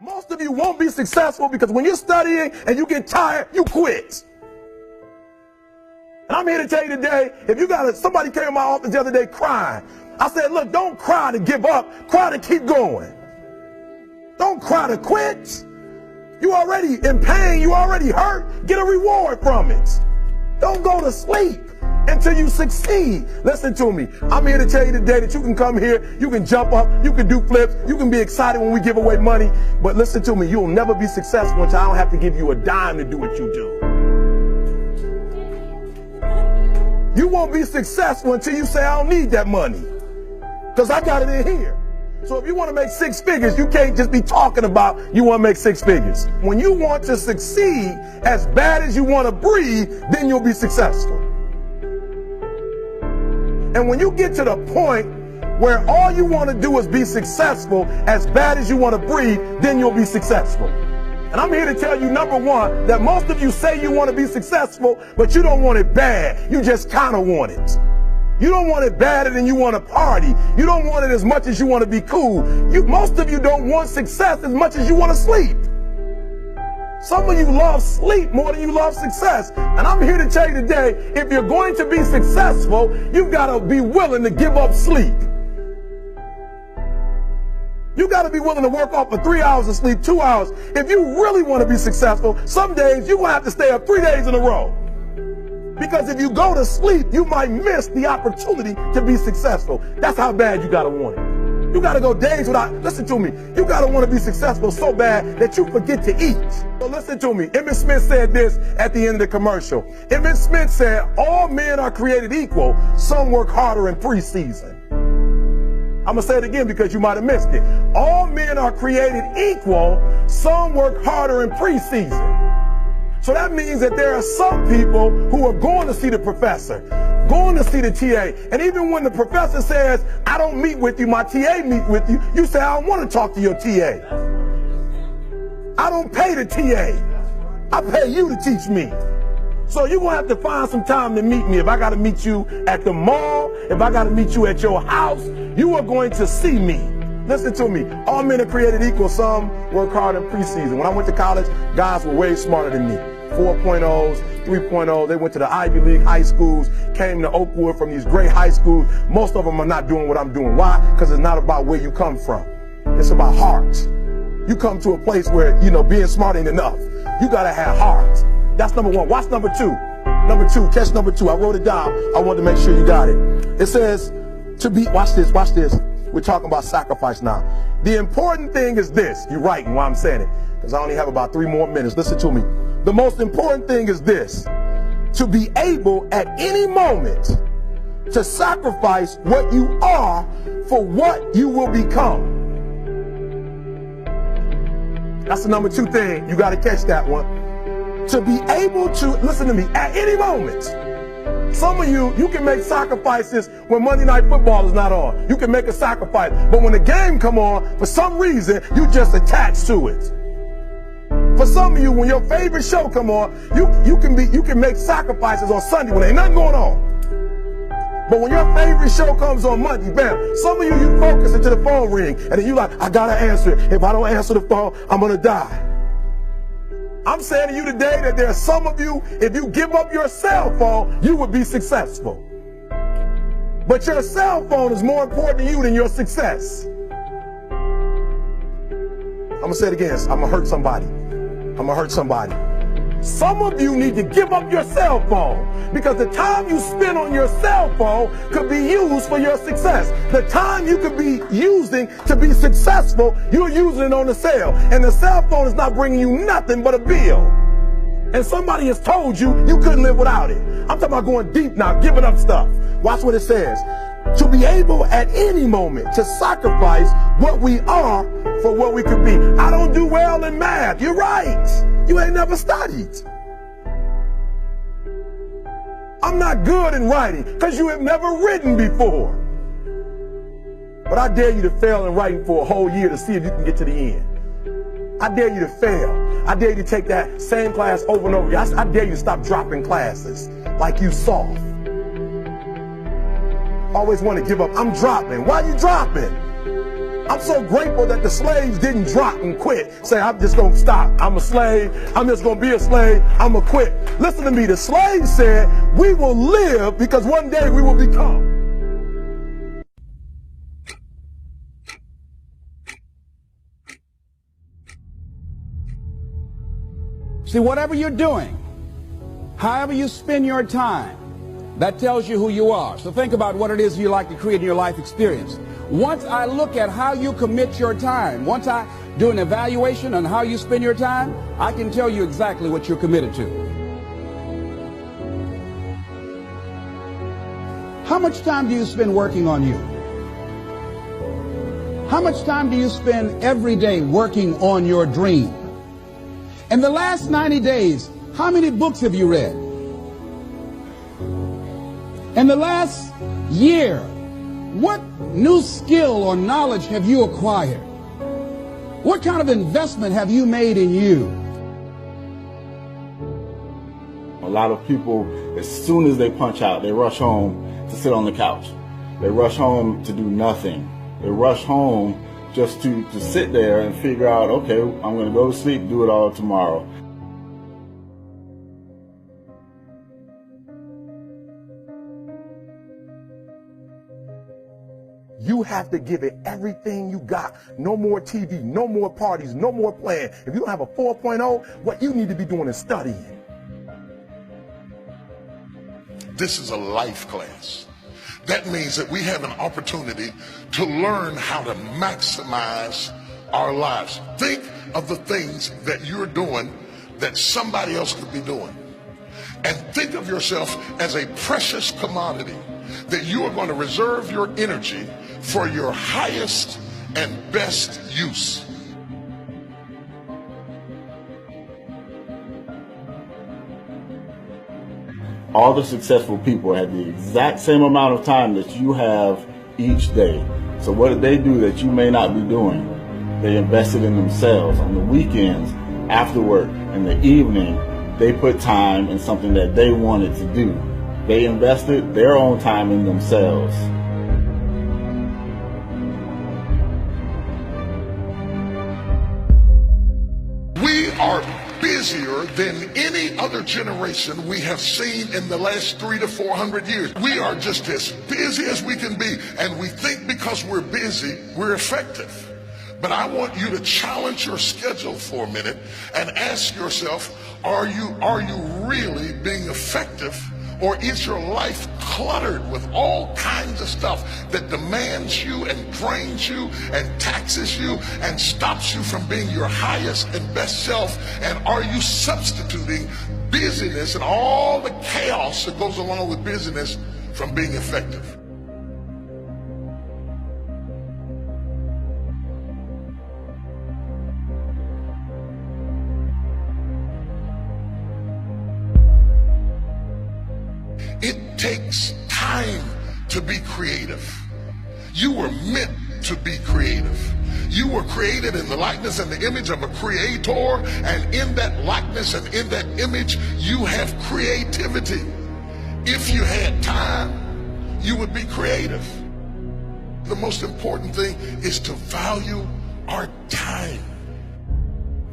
Most of you won't be successful because when you're studying and you get tired, you quit. And I'm here to tell you today, if you got somebody came in my office the other day crying. I said, look, don't cry to give up, cry to keep going. Don't cry to quit. You already in pain, you already hurt, get a reward from it. Don't go to sleep until you succeed. Listen to me. I'm here to tell you today that you can come here, you can jump up, you can do flips, you can be excited when we give away money. But listen to me, you'll never be successful until I don't have to give you a dime to do what you do. You won't be successful until you say, I don't need that money, because I got it in here. So if you want to make six figures, you can't just be talking about you want to make six figures. When you want to succeed as bad as you want to breathe, then you'll be successful. And when you get to the point where all you want to do is be successful as bad as you want to breathe, then you'll be successful. And I'm here to tell you, number one, that most of you say you want to be successful, but you don't want it bad. You just kind of want it. You don't want it badder than you want to party. You don't want it as much as you want to be cool. Most of you don't want success as much as you want to sleep. Some of you love sleep more than you love success. And I'm here to tell you today, if you're going to be successful, you've got to be willing to give up sleep. You got to be willing to work off for 3 hours of sleep, 2 hours. If you really want to be successful, some days you're going to have to stay up 3 days in a row. Because if you go to sleep, you might miss the opportunity to be successful. That's how bad you got to want it. You got to go days without, listen to me, you got to want to be successful so bad that you forget to eat. So listen to me. Emmitt Smith said this at the end of the commercial. Emmitt Smith said, all men are created equal. Some work harder in preseason. I'm going to say it again because you might have missed it. All men are created equal. Some work harder in preseason. So that means that there are some people who are going to see the professor, going to see the TA. And even when the professor says, I don't meet with you, my TA meet with you, you say, I don't want to talk to your TA. I don't pay the TA. I pay you to teach me. So you're going to have to find some time to meet me. If I got to meet you at the mall, if I got to meet you at your house, you are going to see me. Listen to me. All men are created equal. Some work hard in preseason. When I went to college, guys were way smarter than me. 4.0s, 3.0. They went to the Ivy League high schools, came to Oakwood from these great high schools. Most of them are not doing what I'm doing. Why? Because it's not about where you come from. It's about heart. You come to a place where, being smart ain't enough. You got to have heart. That's number one. Watch number two. Number two, catch number two. I wrote it down. I wanted to make sure you got it. It says to be, watch this. We're talking about sacrifice now. The important thing is this. You're writing while I'm saying it, because I only have about 3 more minutes. Listen to me. The most important thing is this: to be able at any moment to sacrifice what you are for what you will become. That's the number 2 thing. You got to catch that one. To be able to, listen to me, at any moment. Some of you can make sacrifices when Monday Night Football is not on. You can make a sacrifice. But when the game come on, for some reason, you just attach to it. For some of you, when your favorite show come on, you can make sacrifices on Sunday when ain't nothing going on. But when your favorite show comes on Monday, bam, some of you focus until the phone ring, and then you like, I gotta answer it. If I don't answer the phone, I'm gonna die. I'm saying to you today that there are some of you, if you give up your cell phone, you would be successful. But your cell phone is more important to you than your success. I'm gonna say it again. I'm gonna hurt somebody. Some of you need to give up your cell phone, because the time you spend on your cell phone could be used for your success. The time you could be using to be successful, you're using it on the cell. And the cell phone is not bringing you nothing but a bill. And somebody has told you you couldn't live without it. I'm talking about going deep now, giving up stuff. Watch what it says. To be able at any moment to sacrifice what we are for what we could be. I don't do well in math. You're right. You ain't never studied. I'm not good in writing because you have never written before. But I dare you to fail in writing for a whole year to see if you can get to the end. I dare you to fail. I dare you to take that same class over and over again. I dare you to stop dropping classes like you soft. Always want to give up. I'm dropping. Why are you dropping? I'm so grateful that the slaves didn't drop and quit. Say, I'm just going to stop. I'm a slave. I'm just going to be a slave. I'm going to quit. Listen to me. The slaves said, we will live because one day we will become. See, whatever you're doing, however you spend your time, that tells you who you are. So think about what it is you like to create in your life experience. Once I look at how you commit your time, once I do an evaluation on how you spend your time, I can tell you exactly what you're committed to. How much time do you spend working on you? How much time do you spend every day working on your dream? In the last 90 days, how many books have you read? In the last year, what new skill or knowledge have you acquired? What kind of investment have you made in you? A lot of people, as soon as they punch out, they rush home to sit on the couch. They rush home to do nothing. They rush home just to sit there and figure out, okay, I'm going to go to sleep, do it all tomorrow. You have to give it everything you got. No more TV, no more parties, no more playing. If you don't have a 4.0, what you need to be doing is studying. This is a life class. That means that we have an opportunity to learn how to maximize our lives. Think of the things that you're doing that somebody else could be doing. And think of yourself as a precious commodity that you are going to reserve your energy for your highest and best use. All the successful people had the exact same amount of time that you have each day. So what did they do that you may not be doing? They invested in themselves. On the weekends, after work, in the evening, they put time in something that they wanted to do. They invested their own time in themselves. We are busier than any other generation we have seen in the last 300 to 400 years. We are just as busy as we can be, and we think because we're busy, we're effective. But I want you to challenge your schedule for a minute and ask yourself, are you really being effective? Or is your life cluttered with all kinds of stuff that demands you and drains you and taxes you and stops you from being your highest and best self? And are you substituting busyness and all the chaos that goes along with busyness from being effective? It takes time to be creative. You were meant to be creative. You were created in the likeness and the image of a creator, and in that likeness and in that image, you have creativity. If you had time, you would be creative. The most important thing is to value our time.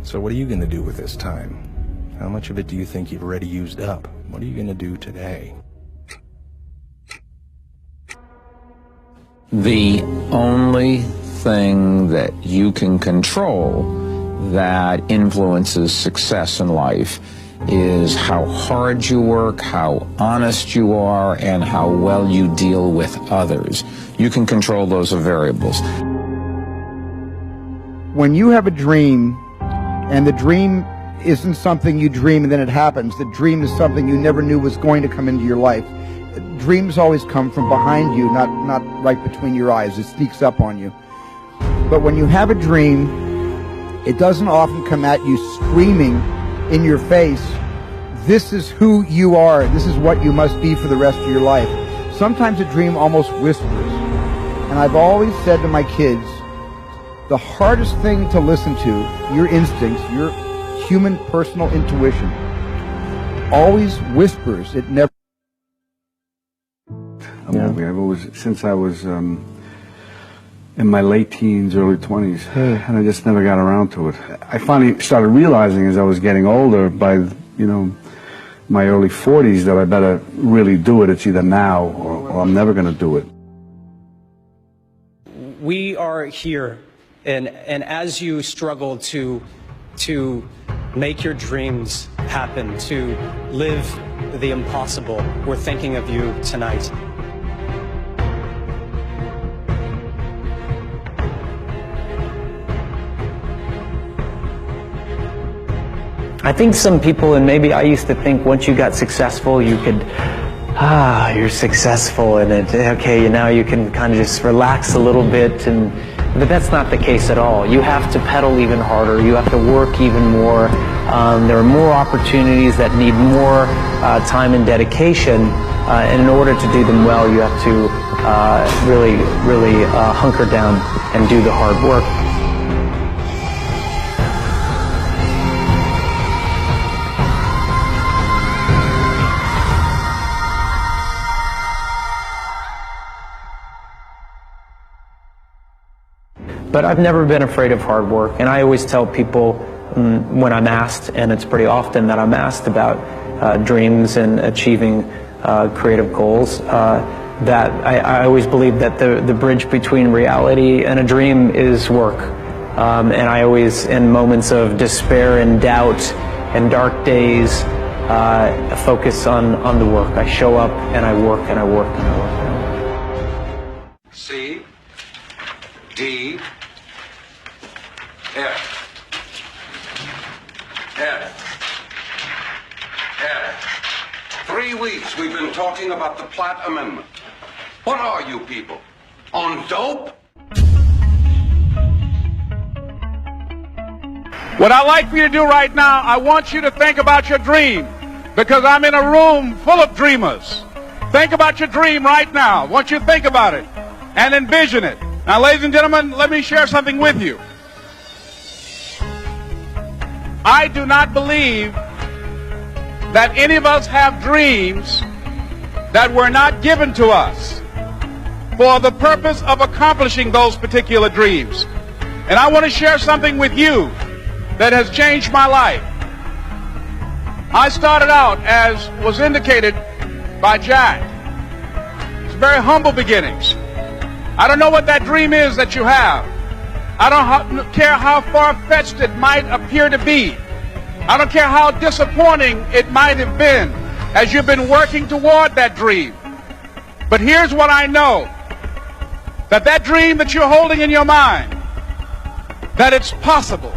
So what are you going to do with this time? How much of it do you think you've already used up? What are you going to do today? The only thing that you can control that influences success in life is how hard you work, how honest you are, and how well you deal with others. You can control those variables. When you have a dream, and the dream isn't something you dream and then it happens, the dream is something you never knew was going to come into your life. Dreams always come from behind you, not right between your eyes. It sneaks up on you. But when you have a dream, it doesn't often come at you screaming in your face, this is who you are, this is what you must be for the rest of your life. Sometimes a dream almost whispers. And I've always said to my kids, the hardest thing to listen to, your instincts, your human personal intuition, always whispers. It never... I've always, since I was in my late teens, early 20s, and I just never got around to it. I finally started realizing as I was getting older, by, you know, my early 40s, that I better really do it. It's either now or I'm never going to do it. We are here, and as you struggle to make your dreams happen, to live the impossible, we're thinking of you tonight. I think some people, and maybe I used to think once you got successful, you could, you're successful, and okay, now you can kind of just relax a little bit, but that's not the case at all. You have to pedal even harder. You have to work even more. There are more opportunities that need more time and dedication, and in order to do them well, you have to really hunker down and do the hard work. But I've never been afraid of hard work, and I always tell people when I'm asked, and it's pretty often that I'm asked about dreams and achieving creative goals, that I always believe that the bridge between reality and a dream is work. And I always, in moments of despair and doubt and dark days, focus on the work. I show up and I work and I work and I work and I work. C, D, F. 3 weeks we've been talking about the Platt Amendment. What are you people? On dope? What I'd like for you to do right now, I want you to think about your dream, because I'm in a room full of dreamers. Think about your dream right now. I want you to think about it and envision it. Now, ladies and gentlemen, let me share something with you. I do not believe that any of us have dreams that were not given to us for the purpose of accomplishing those particular dreams. And I want to share something with you that has changed my life. I started out, as was indicated by Jack, it's very humble beginnings. I don't know what that dream is that you have. I don't care how far-fetched it might appear to be. I don't care how disappointing it might have been as you've been working toward that dream. But here's what I know, that dream that you're holding in your mind, that it's possible.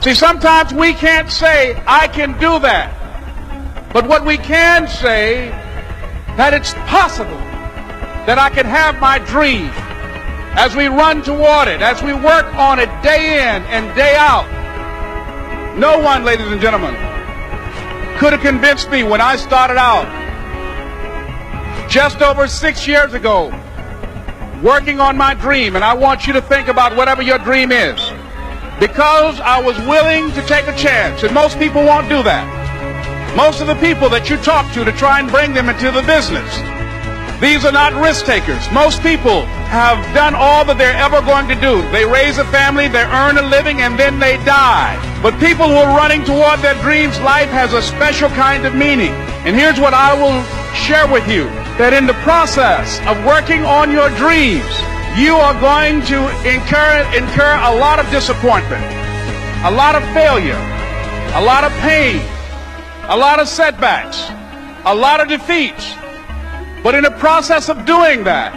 See, sometimes we can't say, I can do that. But what we can say, that it's possible that I can have my dream as we run toward it, as we work on it day in and day out. No one, ladies and gentlemen, could have convinced me when I started out just over 6 years ago working on my dream. And I want you to think about whatever your dream is, because I was willing to take a chance. And most people won't do that. Most of the people that you talk to try and bring them into the business, these are not risk takers. Most people have done all that they're ever going to do. They raise a family, they earn a living, and then they die. But people who are running toward their dreams, life has a special kind of meaning. And here's what I will share with you, that in the process of working on your dreams, you are going to incur a lot of disappointment, a lot of failure, a lot of pain, a lot of setbacks, a lot of defeats. But in the process of doing that,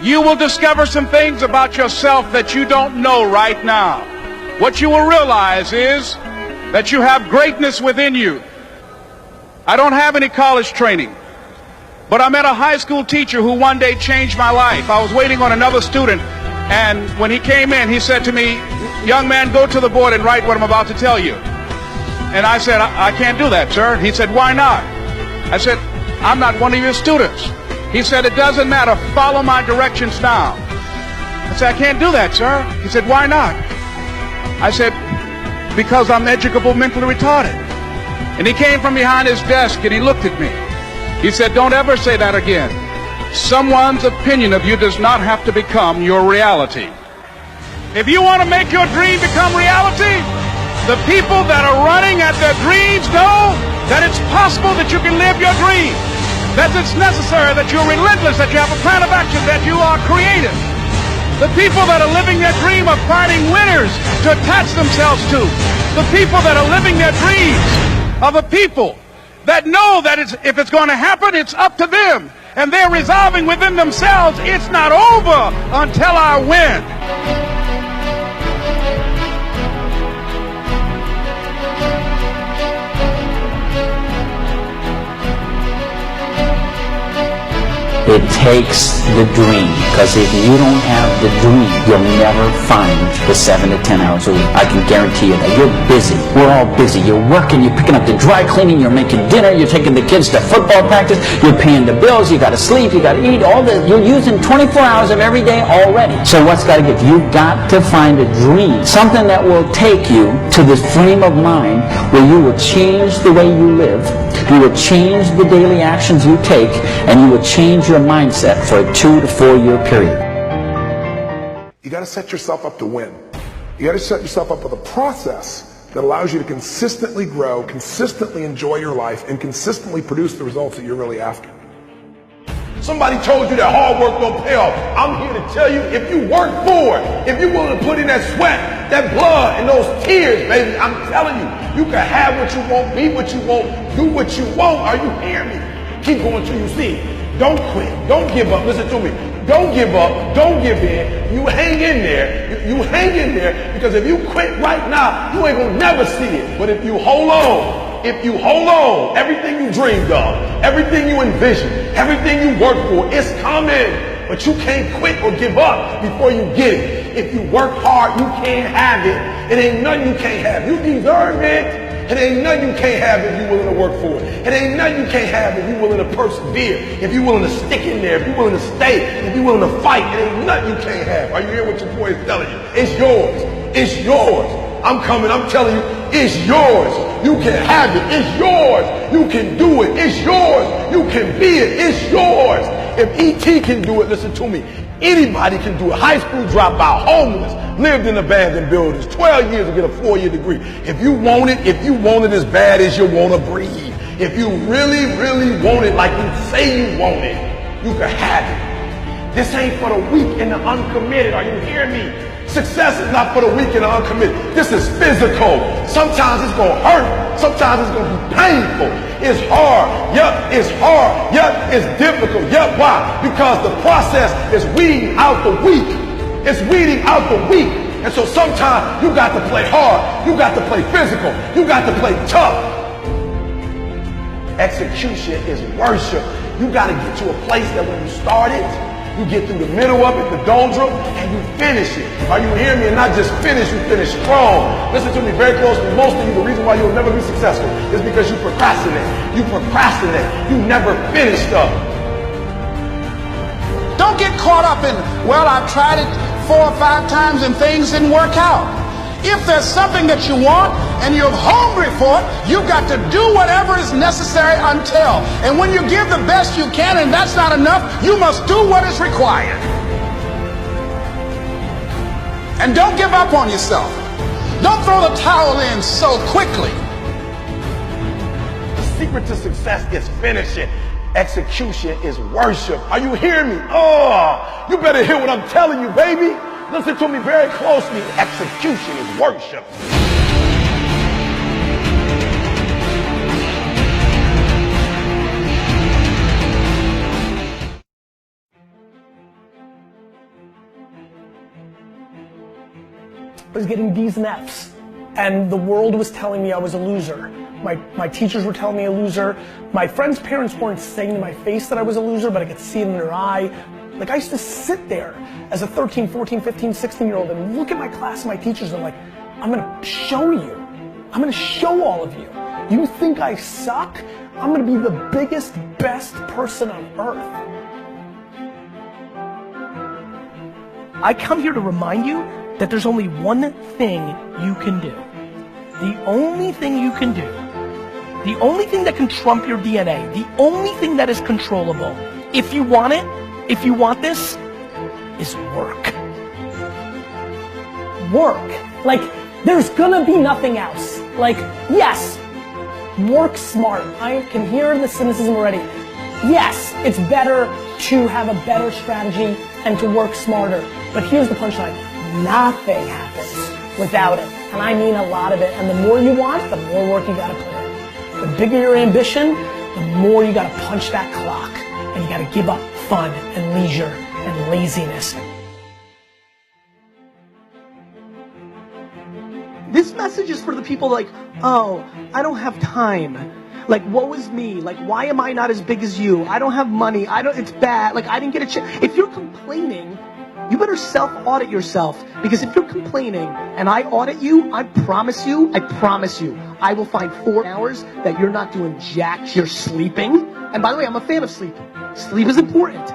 you will discover some things about yourself that you don't know right now. What you will realize is that you have greatness within you. I don't have any college training, but I met a high school teacher who one day changed my life. I was waiting on another student, and when he came in, he said to me, young man, go to the board and write what I'm about to tell you. And I said, I can't do that, sir. He said, why not? I said, I'm not one of your students. He said, it doesn't matter. Follow my directions now. I said, I can't do that, sir. He said, why not? I said, because I'm educable mentally retarded. And he came from behind his desk and he looked at me. He said, don't ever say that again. Someone's opinion of you does not have to become your reality. If you want to make your dream become reality, the people that are running at their dreams know that it's possible that you can live your dream, that it's necessary, that you're relentless, that you have a plan of action, that you are creative. The people that are living their dream are finding winners to attach themselves to. The people that are living their dreams are the people that know that if it's going to happen, it's up to them. And they're resolving within themselves, it's not over until I win. It takes the dream, because if you don't have the dream, you'll never find the 7 to 10 hours a week. I can guarantee you that. You're busy. We're all busy. You're working, you're picking up the dry cleaning, you're making dinner, you're taking the kids to football practice, you're paying the bills, you gotta sleep, you gotta eat, all this. You're using 24 hours of every day already. So what's gotta give? You've got to find a dream, something that will take you to this frame of mind where you will change the way you live, you will change the daily actions you take, and you will change your mindset for a 2 to 4 year period. You got to set yourself up to win. You got to set yourself up with a process that allows you to consistently grow, consistently enjoy your life, and consistently produce the results that you're really after. Somebody told you that hard work don't pay off. I'm here to tell you, if you work for it, if you're willing to put in that sweat, that blood, and those tears, baby, I'm telling you, you can have what you want, be what you want, do what you want. Are you hearing me? Keep going till you see it. Don't quit. Don't give up. Listen to me. Don't give up. Don't give in. You hang in there. You hang in there, because if you quit right now, you ain't gonna never see it. But if you hold on, everything you dreamed of, everything you envisioned, everything you worked for, it's coming. But you can't quit or give up before you get it. If you work hard, you can't have it. It ain't nothing you can't have. You deserve it. It ain't nothing you can't have if you're willing to work for it. It ain't nothing you can't have if you're willing to persevere, if you're willing to stick in there, if you're willing to stay, if you're willing to fight. It ain't nothing you can't have. Are you hearing what your boy is telling you? It's yours. It's yours. I'm telling you, it's yours. You can have it. It's yours. You can do it. It's yours. You can be it. It's yours. If E.T. can do it, listen to me, anybody can do it. High school dropout, homeless, lived in abandoned buildings, 12 years to get a 4-year degree. If you want it as bad as you want to breathe, if you really, really want it like you say you want it, you can have it. This ain't for the weak and the uncommitted. Are you hearing me? Success is not for the weak and the uncommitted. This is physical. Sometimes it's going to hurt. Sometimes it's going to be painful. It's hard. Yep, it's hard. Yep, it's difficult. Yep, why? Because the process is weeding out the weak. It's weeding out the weak. And so sometimes you got to play hard. You got to play physical. You got to play tough. Execution is worship. You got to get to a place that when you start it, you get through the middle of it, the doldrum, and you finish it. Are you hearing me? And not just finish, you finish strong. Listen to me very closely. Most of you, the reason why you'll never be successful is because you procrastinate. You procrastinate. You never finish stuff. Don't get caught up in, well, I've tried it 4 or 5 times and things didn't work out. If there's something that you want and you're hungry for it, you've got to do whatever is necessary until. And when you give the best you can and that's not enough, you must do what is required. And don't give up on yourself. Don't throw the towel in so quickly. The secret to success is finishing. Execution is worship. Are you hearing me? Oh, you better hear what I'm telling you, baby. Listen to me very closely. Execution is worship. I was getting D's and F's, and the world was telling me I was a loser. My teachers were telling me a loser. My friends' parents weren't saying to my face that I was a loser, but I could see it in their eye. Like, I used to sit there as a 13, 14, 15, 16-year-old and look at my class and my teachers and I'm like, I'm gonna show you. I'm gonna show all of you. You think I suck? I'm gonna be the biggest, best person on earth. I come here to remind you that there's only one thing you can do. The only thing you can do. The only thing that can trump your DNA. The only thing that is controllable. If you want it, if you want this, is work. Work. Like, there's gonna be nothing else. Like, yes, work smart. I can hear the cynicism already. Yes, it's better to have a better strategy and to work smarter. But here's the punchline. Nothing happens without it. And I mean a lot of it. And the more you want, the more work you gotta put in. The bigger your ambition, the more you gotta punch that clock. And you gotta give up fun and leisure and laziness. This message is for the people like, oh, I don't have time. Like, woe is me. Like, why am I not as big as you? I don't have money. It's bad. Like, I didn't get a chance. If you're complaining, you better self-audit yourself. Because if you're complaining and I audit you, I promise you, I will find 4 hours that you're not doing jack. You're sleeping. And by the way, I'm a fan of sleep. Sleep is important.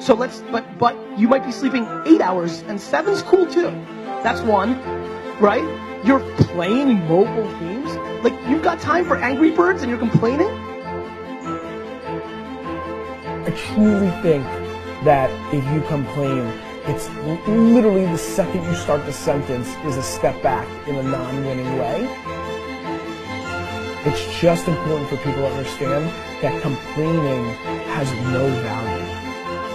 So but you might be sleeping 8 hours and 7's cool too. That's one, right? You're playing mobile games. Like, you've got time for Angry Birds and you're complaining? I truly think that if you complain, it's literally the second you start the sentence is a step back in a non-winning way. It's just important for people to understand that complaining has no value.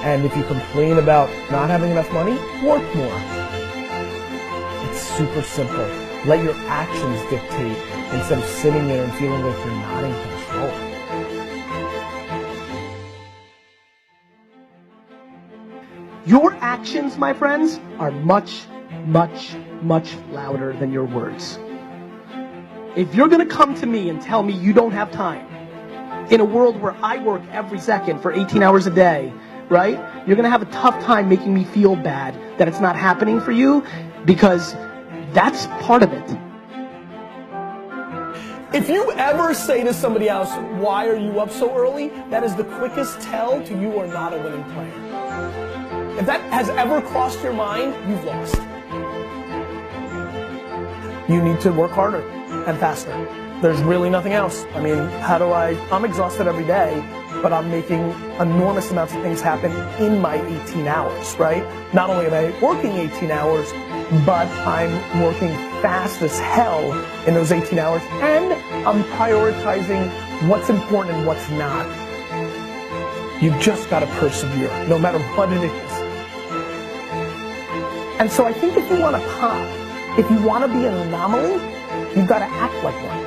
And if you complain about not having enough money, work more. It's super simple. Let your actions dictate instead of sitting there and feeling like you're not in control. Your actions, my friends, are much, much, much louder than your words. If you're gonna come to me and tell me you don't have time, in a world where I work every second for 18 hours a day, right? You're gonna have a tough time making me feel bad that it's not happening for you, because that's part of it. If you ever say to somebody else, why are you up so early? That is the quickest tell to you are not a winning player. If that has ever crossed your mind, you've lost. You need to work harder and faster. There's really nothing else. I mean, I'm exhausted every day, but I'm making enormous amounts of things happen in my 18 hours, right? Not only am I working 18 hours, but I'm working fast as hell in those 18 hours, and I'm prioritizing what's important and what's not. You've just got to persevere, no matter what it is. And so I think if you want to pop, if you want to be an anomaly, you've got to act like one.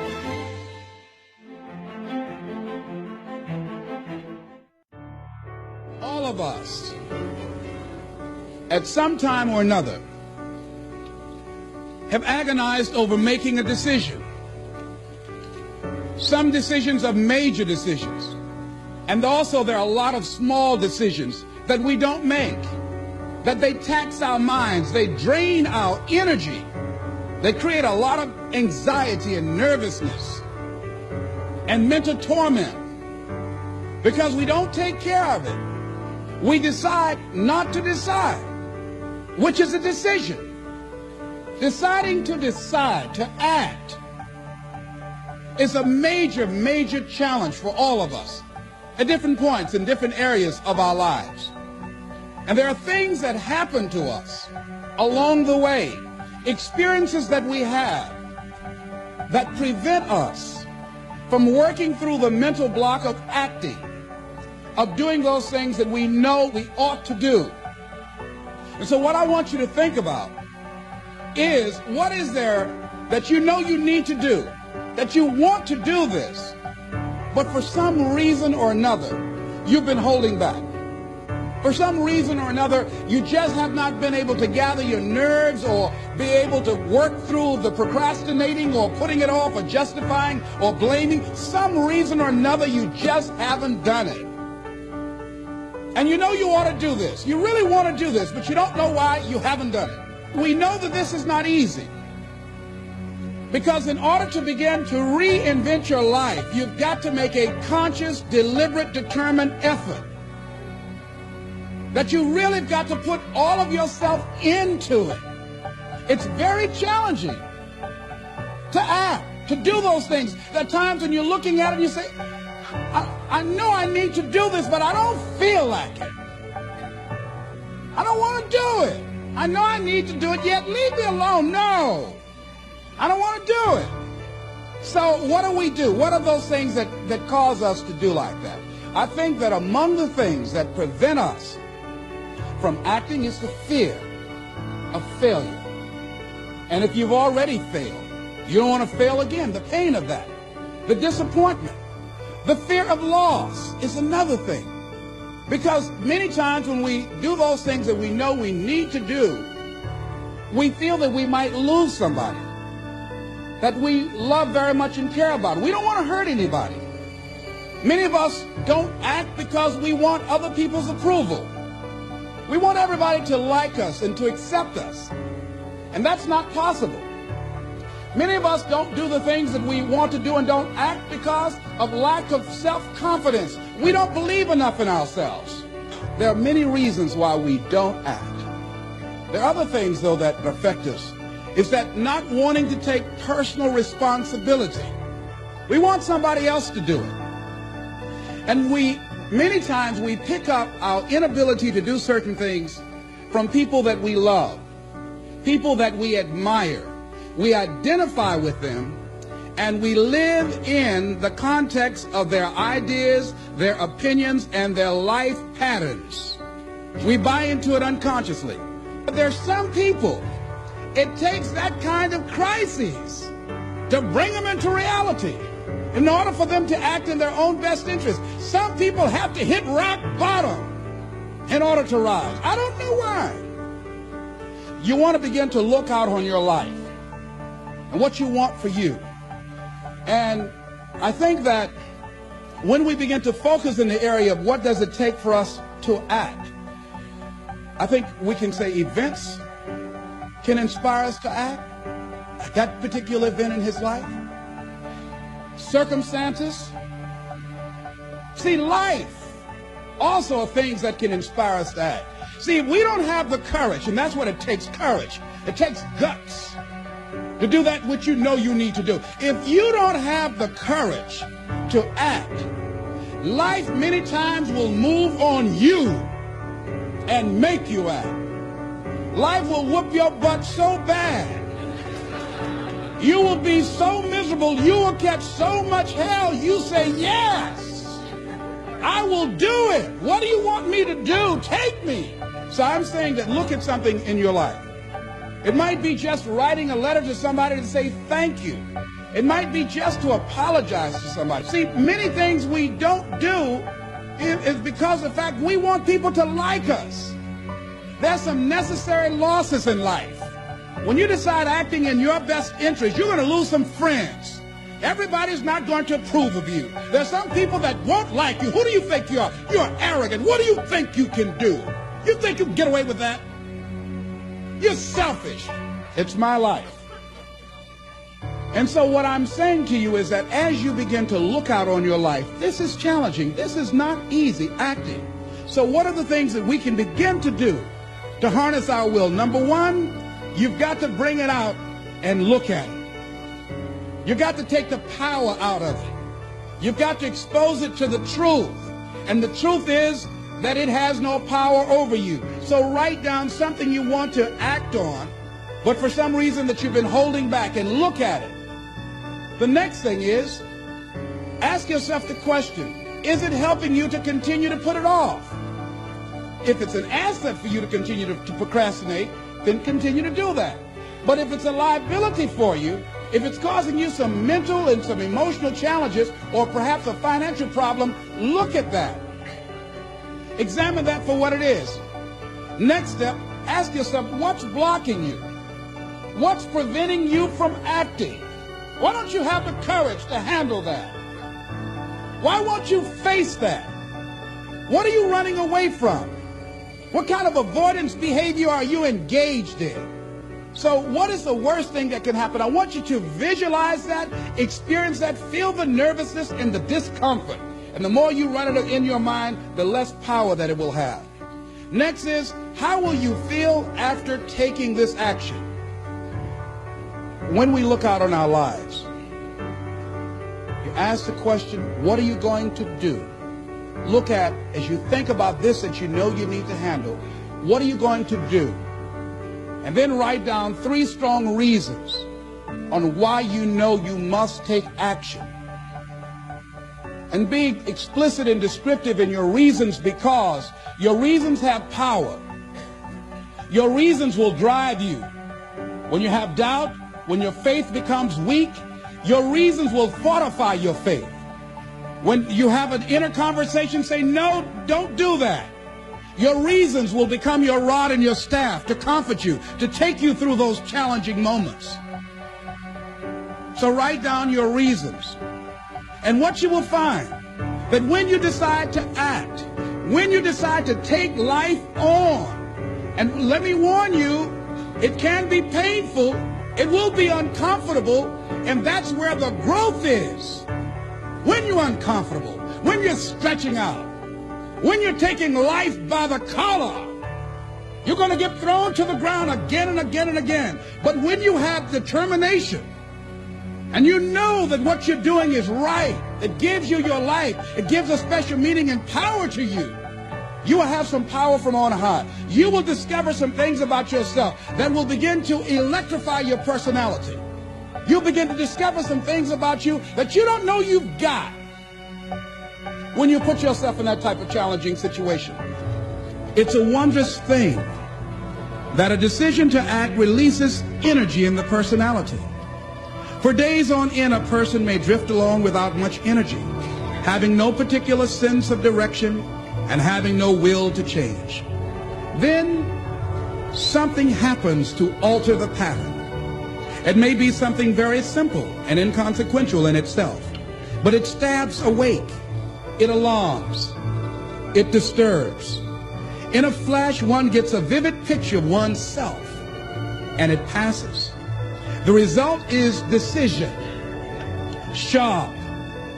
All of us, at some time or another, have agonized over making a decision. Some decisions are major decisions. And also there are a lot of small decisions that we don't make, that they tax our minds, they drain our energy, they create a lot of anxiety and nervousness and mental torment because we don't take care of it. We decide not to decide, which is a decision. Deciding to decide, to act, is a major, major challenge for all of us at different points in different areas of our lives. And there are things that happen to us along the way, experiences that we have that prevent us from working through the mental block of acting, of doing those things that we know we ought to do. And so what I want you to think about is, what is there that you know you need to do, that you want to do this, but for some reason or another, you've been holding back. For some reason or another, you just have not been able to gather your nerves or be able to work through the procrastinating or putting it off or justifying or blaming. Some reason or another, you just haven't done it. And you know you ought to do this. You really want to do this, but you don't know why you haven't done it. We know that this is not easy. Because in order to begin to reinvent your life, you've got to make a conscious, deliberate, determined effort. That you really got to put all of yourself into it. It's very challenging to act, to do those things. There are times when you're looking at it and you say, I know I need to do this, but I don't feel like it. I don't want to do it. I know I need to do it, yet leave me alone. No, I don't want to do it. So what do we do? What are those things that cause us to do like that? I think that among the things that prevent us from acting is the fear of failure. And if you've already failed, you don't want to fail again. The pain of that, the disappointment, the fear of loss is another thing. Because many times when we do those things that we know we need to do, we feel that we might lose somebody that we love very much and care about. We don't want to hurt anybody. Many of us don't act because we want other people's approval. We want everybody to like us and to accept us. And that's not possible. Many of us don't do the things that we want to do and don't act because of lack of self-confidence. We don't believe enough in ourselves. There are many reasons why we don't act. There are other things, though, that affect us. It's that not wanting to take personal responsibility. We want somebody else to do it. And many times we pick up our inability to do certain things from people that we love, people that we admire. We identify with them, and we live in the context of their ideas, their opinions, and their life patterns. We buy into it unconsciously. But there's some people, it takes that kind of crisis to bring them into reality in order for them to act in their own best interest. Some people have to hit rock bottom in order to rise. I don't know why. You want to begin to look out on your life and what you want for you. And I think that when we begin to focus in the area of what does it take for us to act, I think we can say events can inspire us to act. That particular event in his life, circumstances. See, life also are things that can inspire us to act. See, if we don't have the courage, and that's what it takes, courage. It takes guts to do that which you know you need to do. If you don't have the courage to act, life many times will move on you and make you act. Life will whoop your butt so bad. You will be so miserable. You will catch so much hell. You say, yes, I will do it. What do you want me to do? Take me. So I'm saying that look at something in your life. It might be just writing a letter to somebody to say thank you. It might be just to apologize to somebody. See, many things we don't do is because of the fact we want people to like us. There's some necessary losses in life. When you decide acting in your best interest, you're going to lose some friends. Everybody's not going to approve of you. There's some people that won't like you. Who do you think you are? You're arrogant. What do you think you can do? You think you can get away with that? You're selfish. It's my life. And so what I'm saying to you is that as you begin to look out on your life, this is challenging. This is not easy acting. So what are the things that we can begin to do to harness our will? Number one, you've got to bring it out and look at it. You've got to take the power out of it. You've got to expose it to the truth. And the truth is that it has no power over you. So write down something you want to act on, but for some reason that you've been holding back, and look at it. The next thing is, ask yourself the question, is it helping you to continue to put it off? If it's an asset for you to continue to procrastinate, then continue to do that. But if it's a liability for you, if it's causing you some mental and some emotional challenges, or perhaps a financial problem, look at that. Examine that for what it is. Next step, ask yourself, what's blocking you? What's preventing you from acting? Why don't you have the courage to handle that? Why won't you face that? What are you running away from? What kind of avoidance behavior are you engaged in? So what is the worst thing that can happen? I want you to visualize that, experience that, feel the nervousness and the discomfort. And the more you run it in your mind, the less power that it will have. Next is, how will you feel after taking this action? When we look out on our lives, you ask the question, what are you going to do? Look at, as you think about this that you know you need to handle, What are you going to do? And then write down 3 strong reasons on why you know you must take action. And be explicit and descriptive in your reasons, because your reasons have power. Your reasons will drive you. When you have doubt, when your faith becomes weak, your reasons will fortify your faith. When you have an inner conversation, say, no, don't do that. Your reasons will become your rod and your staff to comfort you, to take you through those challenging moments. So write down your reasons. And what you will find, that when you decide to act, when you decide to take life on, and let me warn you, it can be painful, it will be uncomfortable, and that's where the growth is. When you're uncomfortable, when you're stretching out, when you're taking life by the collar, you're going to get thrown to the ground again and again and again. But when you have determination, and you know that what you're doing is right, it gives you your life, it gives a special meaning and power to you, you will have some power from on high. You will discover some things about yourself that will begin to electrify your personality. You'll begin to discover some things about you that you don't know you've got when you put yourself in that type of challenging situation. It's a wondrous thing that a decision to act releases energy in the personality. For days on end, a person may drift along without much energy, having no particular sense of direction and having no will to change. Then something happens to alter the pattern. It may be something very simple and inconsequential in itself, but it stabs awake, it alarms, it disturbs. In a flash, one gets a vivid picture of oneself, and it passes. The result is decision, sharp,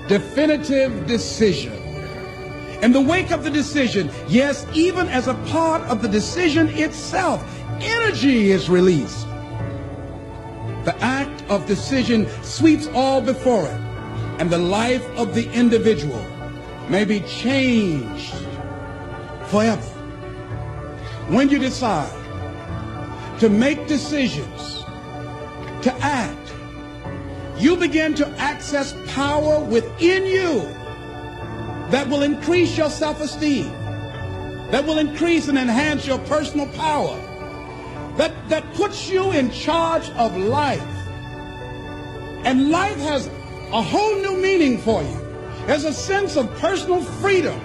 definitive decision. In the wake of the decision, yes, even as a part of the decision itself, energy is released. The act of decision sweeps all before it, and the life of the individual may be changed forever. When you decide to make decisions, to act, you begin to access power within you that will increase your self-esteem, that will increase and enhance your personal power, that puts you in charge of life. And life has a whole new meaning for you. There's a sense of personal freedom.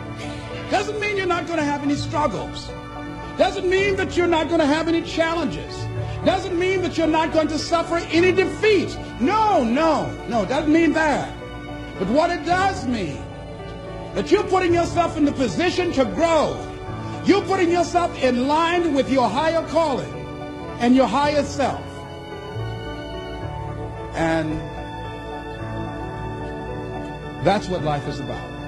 Doesn't mean you're not going to have any struggles. Doesn't mean that you're not going to have any challenges. Doesn't mean that you're not going to suffer any defeats. No, doesn't mean that. But what it does mean, that you're putting yourself in the position to grow. You're putting yourself in line with your higher calling and your higher self. And that's what life is about.